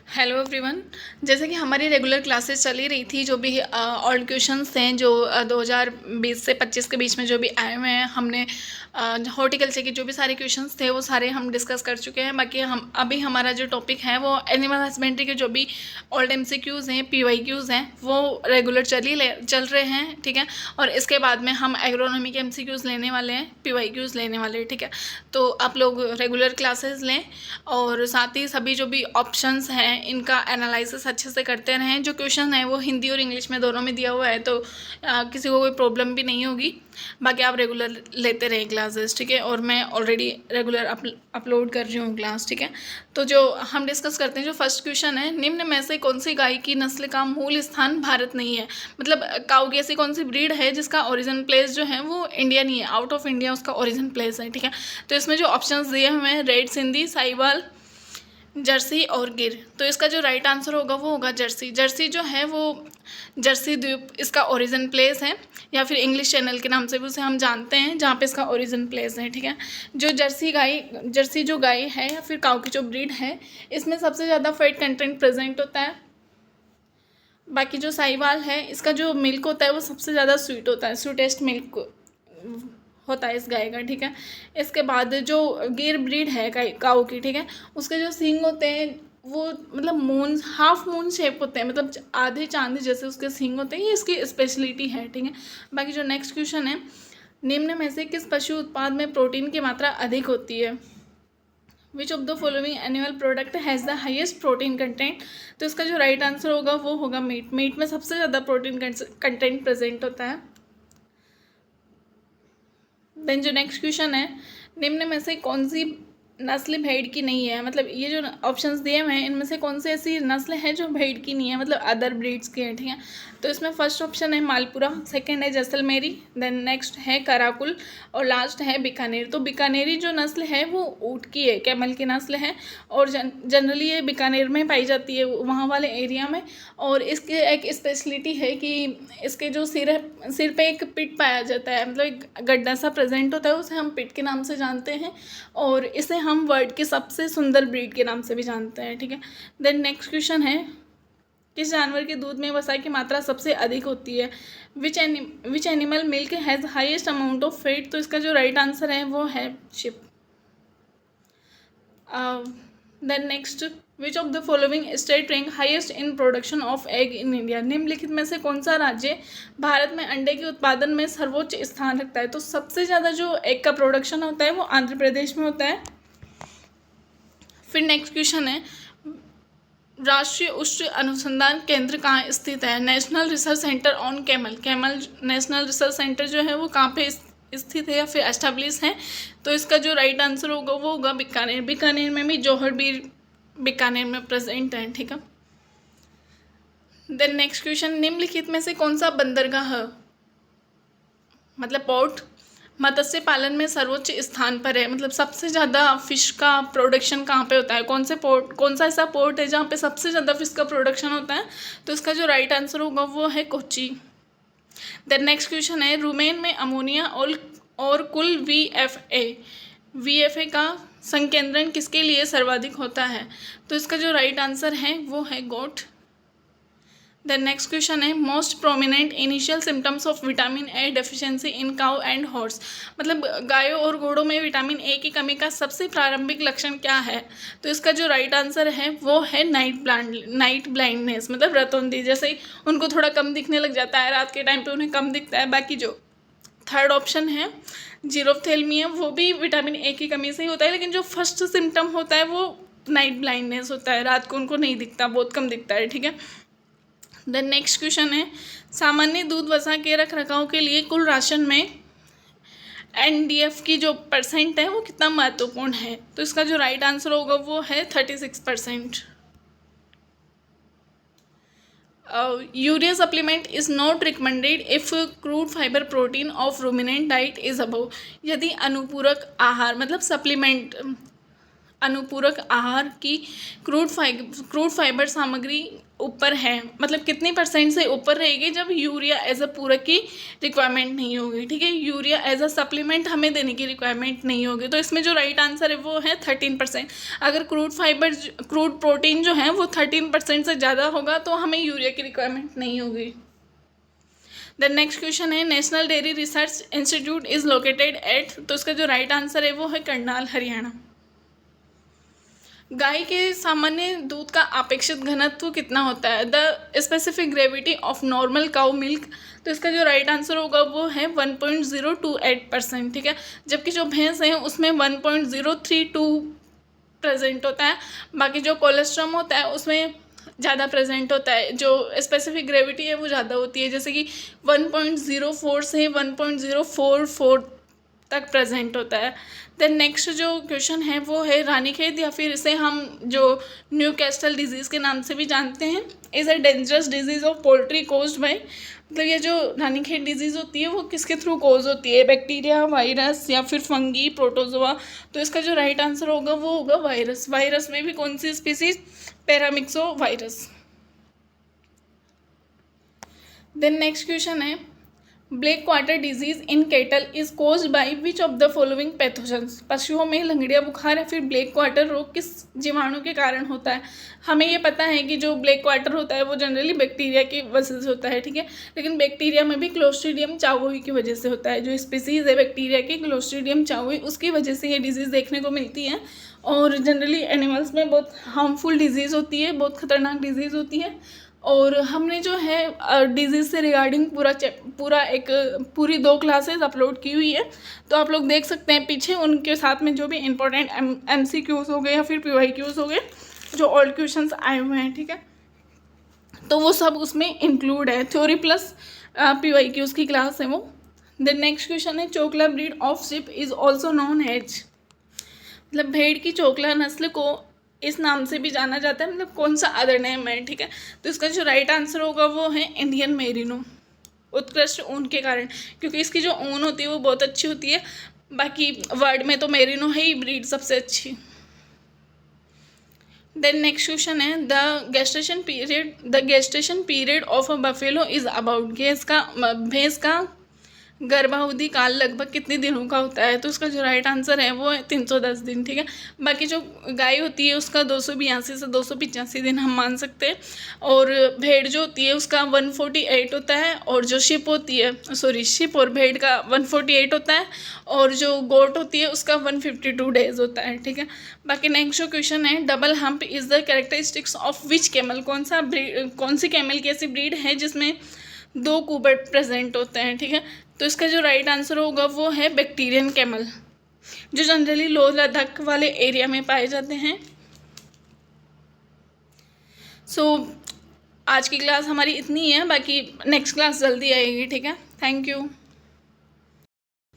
Hello everyone. जैसे कि हमारी रेगुलर क्लासेस चली रही थी, जो भी ओल्ड क्वेश्चंस थे जो 2020 से 25 के बीच में जो भी आए हुए हैं, हमने हॉर्टिकल्चर के जो भी सारे क्वेश्चंस थे वो सारे हम डिस्कस कर चुके हैं। बाकी हम अभी हमारा जो टॉपिक है वो एनिमल हस्बेंड्री के जो भी ओल्ड एमसीक्यूज़ हैं, पीवाईक्यूज़ हैं, वो रेगुलर चल रहे हैं, ठीक है। और इसके बाद में हम एग्रोनॉमी के एमसीक्यूज़ लेने वाले हैं, पीवाईक्यूज़ लेने वाले हैं, ठीक है। तो आप लोग रेगुलर क्लासेस लें और साथ ही सभी जो भी ऑप्शंस हैं इनका एनालिसिस अच्छे से करते रहें। जो क्वेश्चन है वो हिंदी और इंग्लिश में दोनों में दिया हुआ है, तो किसी को कोई प्रॉब्लम भी नहीं होगी। बाकी आप रेगुलर लेते रहें क्लासेस, ठीक है। और मैं ऑलरेडी रेगुलर अपलोड कर रही हूँ क्लास, ठीक है। तो जो हम डिस्कस करते हैं, जो फर्स्ट क्वेश्चन है, निम्न में से कौन सी गाय की नस्ल का मूल स्थान भारत नहीं है। मतलब काऊ की ऐसी कौन सी ब्रीड है जिसका ओरिजिन प्लेस जो है वो इंडिया नहीं है, आउट ऑफ इंडिया उसका ओरिजिन प्लेस है, ठीक है। तो इसमें जो ऑप्शंस दिए हुए हैं, रेड सिंधी, साहिवाल, जर्सी और गिर। तो इसका जो राइट आंसर होगा वो होगा जर्सी। जर्सी जो है वो जर्सी द्वीप इसका ओरिजिन प्लेस है, या फिर इंग्लिश चैनल के नाम से भी उसे हम जानते हैं, जहाँ पे इसका ओरिजिन प्लेस है, ठीक है। जो जर्सी जो गाय है या फिर काऊ की जो ब्रीड है, इसमें सबसे ज़्यादा फैट कंटेंट प्रेजेंट होता है। बाकी जो साहिवाल है, इसका जो मिल्क होता है वो सबसे ज़्यादा स्वीट होता है, स्वीटेस्ट मिल्क होता है इस गाय का, ठीक है। इसके बाद जो गिर ब्रीड है काऊ की, ठीक है, उसके जो सींग होते हैं वो मतलब मून, हाफ मून शेप होते हैं, मतलब आधे चांदी जैसे उसके सींग होते हैं, ये इसकी स्पेशलिटी है, ठीक है। बाकी जो नेक्स्ट क्वेश्चन है, निम्न में से किस पशु उत्पाद में प्रोटीन की मात्रा अधिक होती है। विच of the following animal product has the highest protein content. तो इसका जो राइट आंसर होगा वो होगा मीट। मीट में सबसे ज़्यादा प्रोटीन कंटेंट प्रेजेंट होता है। देन जो नेक्स्ट क्वेश्चन है, निम्न में से कौन सी नस्ल भेड़ की नहीं है। मतलब ये जो ऑप्शंस दिए हुए हैं इनमें से कौन सी ऐसी नस्ल है जो भेड़ की नहीं है, मतलब अदर ब्रीड्स की है, ठीक है। तो इसमें फर्स्ट ऑप्शन है मालपुरा, सेकंड है जैसलमेरी, देन नेक्स्ट है कराकुल और लास्ट है बीकानेर। तो बीकानेरी जो नस्ल है वो ऊँट की है, कैमल की नस्ल है, और जनरली ये बीकानेर में पाई जाती है, वहाँ वाले एरिया में। और इसके एक स्पेशलिटी है कि इसके जो सिर है, सिर पे एक पिट पाया जाता है, मतलब एक गड्ढा सा प्रेजेंट होता है, उसे हम पिट के नाम से जानते हैं, और इसे हम वर्ल्ड की सबसे सुंदर ब्रीड के नाम से भी जानते हैं, ठीक है। देन नेक्स्ट क्वेश्चन है, किस जानवर के दूध में वसा की मात्रा सबसे अधिक होती है। Which animal milk has highest amount of fat. तो इसका जो राइट आंसर है वो है sheep. Then next, which of the following state rank highest in production of egg in India. निम्नलिखित में से कौन सा राज्य भारत में अंडे के उत्पादन में सर्वोच्च स्थान रखता है। तो सबसे ज़्यादा जो एग का प्रोडक्शन होता है वो आंध्र प्रदेश में होता है। फिर नेक्स्ट क्वेश्चन है, राष्ट्रीय उच्च अनुसंधान केंद्र कहाँ स्थित है। National research centre on camel. Camel national research centre जो है वो कहाँ पे स्थित है या फिर एस्टेब्लिश है। तो इसका जो राइट आंसर होगा वो होगा बीकानेर। बीकानेर में भी जौहर बीर बीकानेर में प्रेजेंट है, ठीक है। देन नेक्स्ट क्वेश्चन, निम्नलिखित में से कौन सा बंदरगाह मतलब पोर्ट मत्स्य पालन में सर्वोच्च स्थान पर है। मतलब सबसे ज़्यादा फिश का प्रोडक्शन कहाँ पे होता है, कौन सा ऐसा पोर्ट है जहाँ पे सबसे ज़्यादा फिश का प्रोडक्शन होता है। तो इसका जो राइट आंसर होगा वो है कोच्चि। देन नेक्स्ट क्वेश्चन है, रुमेन में अमोनिया और कुल वीएफए का संकेंद्रण किसके लिए सर्वाधिक होता है। तो इसका जो राइट आंसर है वो है गोट। देन नेक्स्ट क्वेश्चन है, most prominent initial symptoms of vitamin A deficiency in cow and horse. मतलब गायों और घोड़ों में विटामिन ए की कमी का सबसे प्रारंभिक लक्षण क्या है। तो इसका जो राइट आंसर है वो है नाइट ब्लाइंडनेस, मतलब रतौंधी, जैसे ही उनको थोड़ा कम दिखने लग जाता है, रात के टाइम पे उन्हें कम दिखता है। बाकी जो थर्ड ऑप्शन है जीरोफ्थेल्मिया, वो भी विटामिन ए की कमी से ही होता है, लेकिन जो फर्स्ट सिम्टम होता है वो नाइट ब्लाइंडनेस होता है, रात को उनको नहीं दिखता, बहुत कम दिखता है, ठीक है। देन नेक्स्ट क्वेश्चन है, सामान्य दूध वसा के रख रखाव के लिए कुल राशन में एनडीएफ की जो परसेंट है वो कितना महत्वपूर्ण है। तो इसका जो राइट आंसर होगा वो है 36%। Urea supplement is not recommended if crude fibre protein of ruminant diet is above. यदि अनुपूरक आहार मतलब सप्लीमेंट अनुपूरक आहार की क्रूड फाइबर सामग्री ऊपर है, मतलब कितनी परसेंट से ऊपर रहेगी जब यूरिया एज अ पूरक की रिक्वायरमेंट नहीं होगी, ठीक है। यूरिया एज अ सप्लीमेंट हमें देने की रिक्वायरमेंट नहीं होगी। तो इसमें जो राइट आंसर है वो है 13%। अगर क्रूड प्रोटीन जो है वो 13% से ज़्यादा होगा तो हमें यूरिया की रिक्वायरमेंट नहीं होगी। द नेक्स्ट क्वेश्चन है national dairy research institute is located at, तो इसका जो राइट आंसर है वो है करनाल, हरियाणा। गाय के सामान्य दूध का अपेक्षित घनत्व कितना होता है? The specific gravity of normal cow milk, तो इसका जो राइट आंसर होगा वो है 1.028%, ठीक है। जबकि जो भैंस है उसमें 1.032 प्रेजेंट होता है। बाकी जो कोलेस्ट्रम होता है उसमें ज़्यादा प्रेजेंट होता है, जो स्पेसिफिक ग्रेविटी है वो ज़्यादा होती है, जैसे कि 1.04 से 1.044 तक प्रेजेंट होता है। देन नेक्स्ट जो क्वेश्चन है वो है रानीखेत, या फिर इसे हम जो न्यूकैस्टल डिजीज़ के नाम से भी जानते हैं, is a dangerous disease of poultry caused by, मतलब ये जो रानीखेत डिजीज़ होती है वो किसके थ्रू कोज होती है? बैक्टीरिया, वायरस या फिर फंगी, प्रोटोजोआ। तो इसका जो राइट आंसर होगा वो होगा वायरस। वायरस में भी कौन सी species? Paramyxo virus. Then next question है black quarter disease in cattle is caused by which of the following pathogens, पशुओं में लंगड़िया बुखार या फिर ब्लैक क्वार्टर रोग किस जीवाणु के कारण होता है? हमें ये पता है कि जो ब्लैक क्वार्टर होता है वो जनरली बैक्टीरिया की वजह से होता है, ठीक है। लेकिन बैक्टीरिया में भी क्लोस्ट्रीडियम चावोई की वजह से होता है। जो स्पीसीज़ है बैक्टीरिया की क्लोस्ट्रीडियम चावोई, उसकी वजह से ये डिजीज़ देखने को मिलती है। और जनरली एनिमल्स में बहुत हार्मफुल डिजीज़ होती है, बहुत खतरनाक डिजीज़ होती है। और हमने जो है डिजीज़ से रिगार्डिंग पूरी 2 क्लासेस अपलोड की हुई है, तो आप लोग देख सकते हैं पीछे। उनके साथ में जो भी इम्पोर्टेंट MCQs हो गए या फिर PYQs हो गए, जो ओल्ड क्वेश्चंस आए हुए हैं, ठीक है, तो वो सब उसमें इंक्लूड है। थ्योरी प्लस PYQs की क्लास है वो। द नेक्स्ट क्वेश्चन है Chokla breed of sheep is also known as, मतलब भेड़ की चोकला नस्ल को इस नाम से भी जाना जाता है, मतलब कौन सा अदर नेम है, ठीक है। तो इसका जो राइट आंसर होगा वो है इंडियन मेरिनो, उत्कृष्ट ऊन के कारण, क्योंकि इसकी जो ऊन होती है वो बहुत अच्छी होती है। बाकी वर्ल्ड में तो मेरिनो है ही ब्रीड सबसे अच्छी। देन नेक्स्ट क्वेश्चन है the gestation period of a buffalo is about, भैंस का गर्भावधि काल लगभग कितने दिनों का होता है? तो उसका जो राइट आंसर है वो है 310 दिन, ठीक है। बाकी जो गाय होती है उसका 282 से 285 दिन हम मान सकते हैं। और भेड़ जो होती है उसका 148 होता है। और जो शिप और भेड़ का 148 होता है। और जो गोट होती है उसका 152 डेज होता है, ठीक है। बाकी नेक्स्ट जो क्वेश्चन है double hump is the characteristics of which camel, कौन सी कैमल की ऐसी ब्रीड है जिसमें 2 कुबर्ट प्रेजेंट होते हैं, ठीक है। तो इसका जो राइट आंसर होगा वो है बैक्टीरियन कैमल, जो जनरली लो लद्दाख वाले एरिया में पाए जाते हैं। आज की क्लास हमारी इतनी है, बाकी नेक्स्ट क्लास जल्दी आएगी, ठीक है। Thank you.